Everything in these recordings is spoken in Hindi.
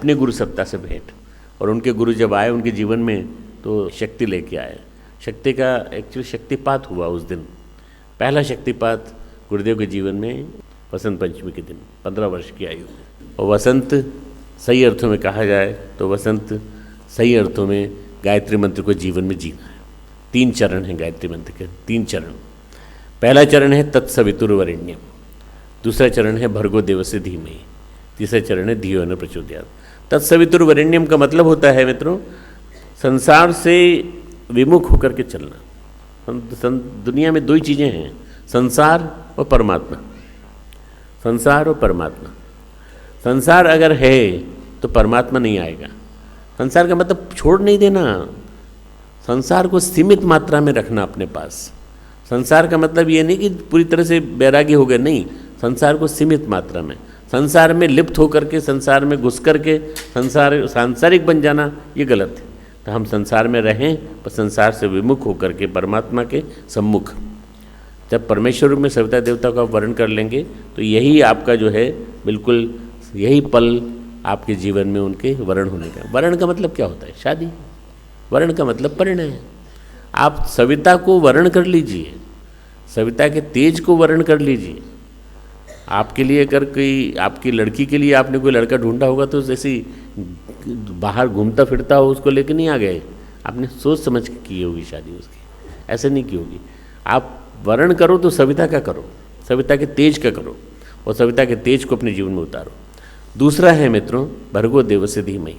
अपने गुरु सत्ता से भेंट। और उनके गुरु जब आए उनके जीवन में तो शक्ति लेके आए। शक्ति का एक्चुअली शक्तिपात हुआ उस दिन। पहला शक्तिपात गुरुदेव के जीवन में वसंत पंचमी के दिन 15 वर्ष की आयु में। और वसंत सही अर्थों में कहा जाए तो वसंत सही अर्थों में गायत्री मंत्र को जीवन में जीना है। 3 चरण हैं गायत्री मंत्र के, 3 चरण। पहला चरण है तत्सवितुर्वरेण्यम, दूसरा चरण है भर्गो देवस्य धीमहि, तीसरा चरण है धियो न प्रचोदयात्। तत्सवितुर्वरेण्यम का मतलब होता है मित्रों संसार से विमुख होकर के चलना। दुनिया में 2 ही चीज़ें हैं, संसार और परमात्मा। संसार और परमात्मा। संसार अगर है तो परमात्मा नहीं आएगा। संसार का मतलब छोड़ नहीं देना, संसार को सीमित मात्रा में रखना अपने पास। संसार का मतलब ये नहीं कि पूरी तरह से बैरागी हो गए, नहीं, संसार को सीमित मात्रा में, संसार में लिप्त होकर के, संसार में घुस करके सांसारिक बन जाना ये गलत है। तो हम संसार में रहें पर संसार से विमुख होकर के परमात्मा के सम्मुख। जब परमेश्वर रूप में सविता देवता का वर्ण कर लेंगे तो यही आपका जो है बिल्कुल यही पल आपके जीवन में उनके वर्ण होने का। वर्ण का मतलब क्या होता है? शादी। वर्ण का मतलब परिणय है। आप सविता को वर्ण कर लीजिए, सविता के तेज को वर्ण कर लीजिए। आपके लिए अगर कोई आपकी लड़की के लिए आपने कोई लड़का ढूंढा होगा तो जैसे बाहर घूमता फिरता हो उसको लेके नहीं आ गए, आपने सोच समझ के की होगी शादी उसकी, ऐसे नहीं की होगी। आप वर्ण करो तो सविता का करो, सविता के तेज का करो और सविता के तेज को अपने जीवन में उतारो। दूसरा है मित्रों भर्गो देवस्य धीमहि,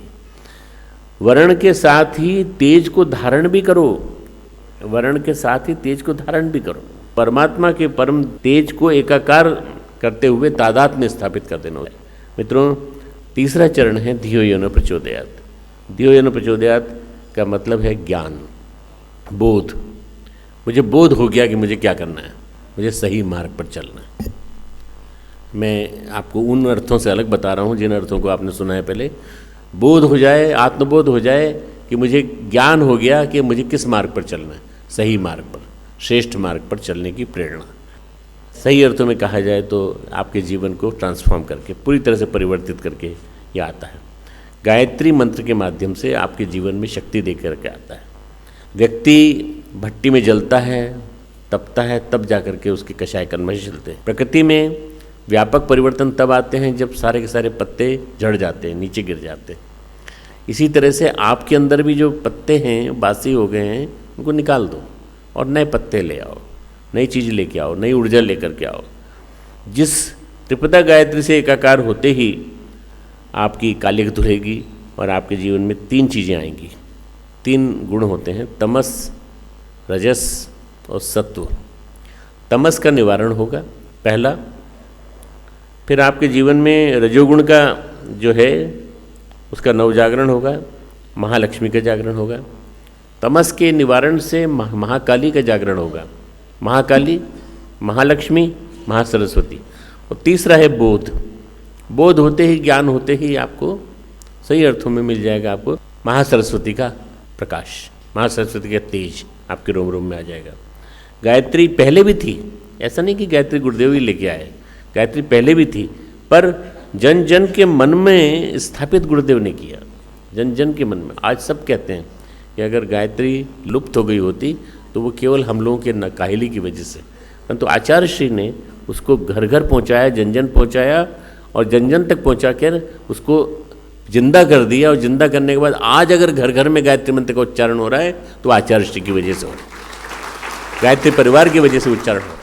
वर्ण के साथ ही तेज को धारण भी करो, वर्ण के साथ ही तेज को धारण भी करो। परमात्मा के परम तेज को एकाकार करते हुए तादात्म्य स्थापित कर देना। मित्रों तीसरा चरण है धियो यो न प्रचोदयात्। धियो यो न प्रचोदयात् का मतलब है ज्ञान, बोध। मुझे बोध हो गया कि मुझे क्या करना है, मुझे सही मार्ग पर चलना है। मैं आपको उन अर्थों से अलग बता रहा हूँ जिन अर्थों को आपने सुना है पहले। बोध हो जाए, आत्मबोध हो जाए कि मुझे ज्ञान हो गया कि मुझे किस मार्ग पर चलना है, सही मार्ग पर, श्रेष्ठ मार्ग पर चलने की प्रेरणा। सही अर्थों में कहा जाए तो आपके जीवन को ट्रांसफॉर्म करके, पूरी तरह से परिवर्तित करके ये आता है। गायत्री मंत्र के माध्यम से आपके जीवन में शक्ति दे करके आता है। व्यक्ति भट्टी में जलता है, तपता है, तब जा कर के उसके कषाय कर्म चलते हैं। प्रकृति में व्यापक परिवर्तन तब आते हैं जब सारे के सारे पत्ते झड़ जाते हैं, नीचे गिर जाते हैं। इसी तरह से आपके अंदर भी जो पत्ते हैं, बासी हो गए हैं, उनको निकाल दो और नए पत्ते ले आओ, नई चीज़ लेके आओ, नई ऊर्जा लेकर के आओ। जिस त्रिपदा गायत्री से एकाकार होते ही आपकी कालिक धुलेगी और आपके जीवन में 3 चीज़ें आएंगी। 3 गुण होते हैं, तमस, रजस और सत्व। तमस का निवारण होगा पहला। फिर आपके जीवन में रजोगुण का जो है उसका नवजागरण होगा, महालक्ष्मी का जागरण होगा। तमस के निवारण से महाकाली का जागरण होगा, महाकाली, महालक्ष्मी, महासरस्वती। और तीसरा है बोध। बोध होते ही, ज्ञान होते ही आपको सही अर्थों में मिल जाएगा आपको महासरस्वती का प्रकाश, महासरस्वती का तेज आपके रोम रोम में आ जाएगा। गायत्री पहले भी थी, ऐसा नहीं कि गायत्री गुरुदेव ही लेके आए, गायत्री पहले भी थी, पर जन जन के मन में स्थापित गुरुदेव ने किया, जन जन के मन में। आज सब कहते हैं कि अगर गायत्री लुप्त हो गई होती तो वो केवल हम लोगों के नकाहिली की वजह से, परंतु आचार्य श्री ने उसको घर घर पहुंचाया, जन जन पहुंचाया और जन जन तक पहुंचा कर उसको जिंदा कर दिया। और जिंदा करने के बाद आज अगर घर घर में गायत्री मंत्र का उच्चारण हो रहा है तो आचार्य श्री की वजह से हो रहा है, गायत्री परिवार की वजह से उच्चारण हो रहा है।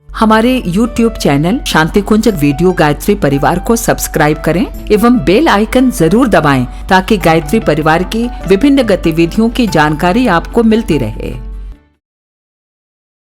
हमारे YouTube चैनल शांति कुंज वीडियो गायत्री परिवार को सब्सक्राइब करें एवं बेल आइकन जरूर दबाएं ताकि गायत्री परिवार की विभिन्न गतिविधियों की जानकारी आपको मिलती रहे।